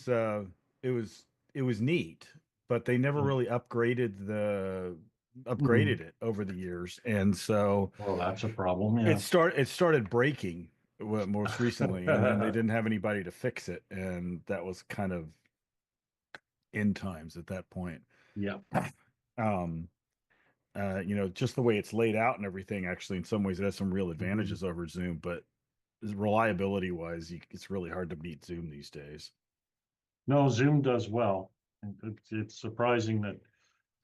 it was it was neat, but they never Mm. really Mm. upgraded it over the years, and so Well, that's a problem, it yeah. started breaking most recently, and then they didn't have anybody to fix it, and that was kind of end times at that point. Yeah. Um, just the way it's laid out and everything, actually, in some ways, it has some real Mhm. advantages over Zoom, but reliability wise, it's really hard to beat Zoom these days. No, Zoom does well. And it's surprising that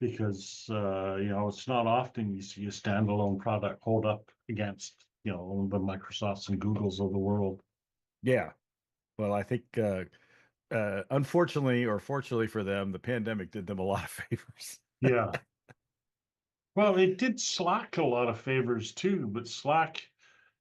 because it's not often you see a standalone product hold up against, the Microsofts and Googles of the world. Yeah. Well, I think, unfortunately or fortunately for them, the pandemic did them a lot of favors. Yeah. Well, it did Slack a lot of favors too, but Slack,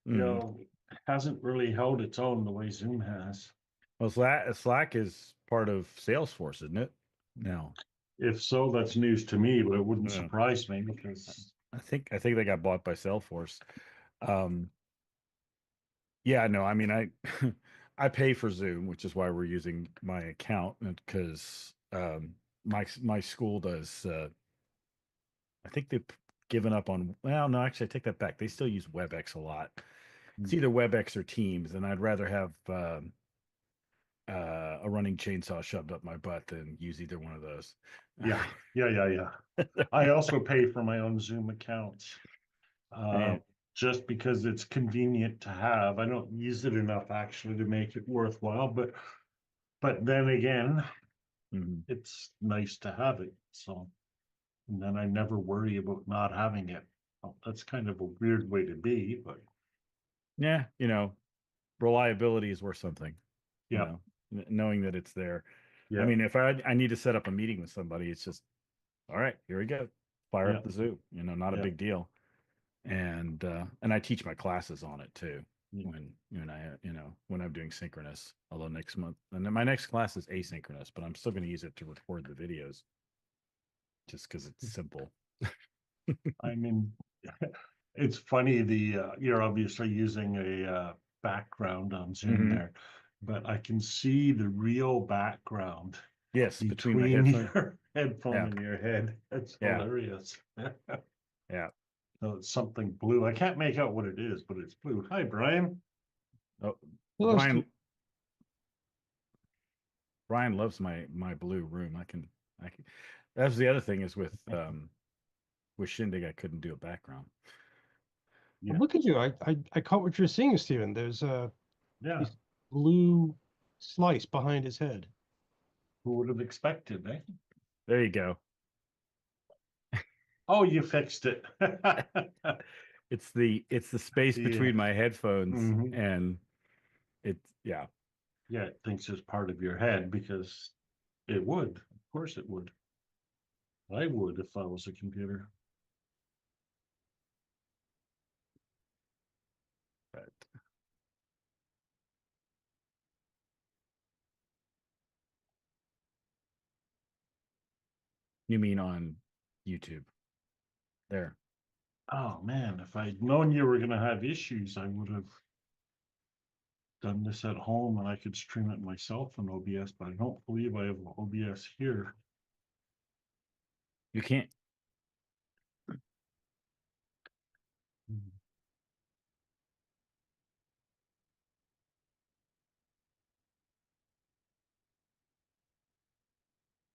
you Mhm. know, hasn't really held its own the way Zoom has. Well, Slack is part of Salesforce, isn't it? No. If so, that's news to me, but it wouldn't Yeah. surprise me because I think they got bought by Salesforce. Um, yeah, no, I mean, I pay for Zoom, which is why we're using my account because my school does. I think they've given up on. Well, no, actually, I take that back. They still use WebEx a lot. It's either WebEx or Teams, and I'd rather have a running chainsaw shoved up my butt than use either one of those. yeah, yeah. I also pay for my own Zoom account. uh, And just because it's convenient to have. I don't use it enough actually to make it worthwhile, but then again, mhm. it's nice to have it. So, and then I never worry about not having it. Well, that's kind of a weird way to be, but Yeah, reliability is worth something. yeah, Knowing that it's there. I yeah, mean, if I need to set up a meeting with somebody, it's just all right. Here we go. Fire yeah, up the Zoom. Not a yeah. big deal. And I teach my classes on it too. Yeah. When I'm doing synchronous. Although next month, and then my next class is asynchronous, but I'm still going to use it to record the videos just because it's simple. I mean, it's funny. You're obviously using a background on Zoom Hmm. there, but I can see the real background Yes, between my between headphone. your headphone Yeah, and your head. It's yeah, hilarious. yeah. So it's something blue. I can't make out what it is, but it's blue. Hi, Brian. Oh, Hello, Steve. Brian. Brian loves my blue room. I can. That's the other thing is with Shindig, I couldn't do a background. Yeah, Look at you. I caught what you're seeing, Stephen. There's a yeah. this blue slice behind his head. Who would have expected, eh? There you go. Oh, you fixed it. It's the space Yeah. between my headphones Hmm. and it's yeah. Yeah, it thinks it's part of your head because it would. Of course it would. I would if I was a computer. But you mean on YouTube? There. Oh man, if I'd known you were gonna have issues, I would have done this at home and I could stream it myself on OBS, but I don't believe I have OBS here. You can't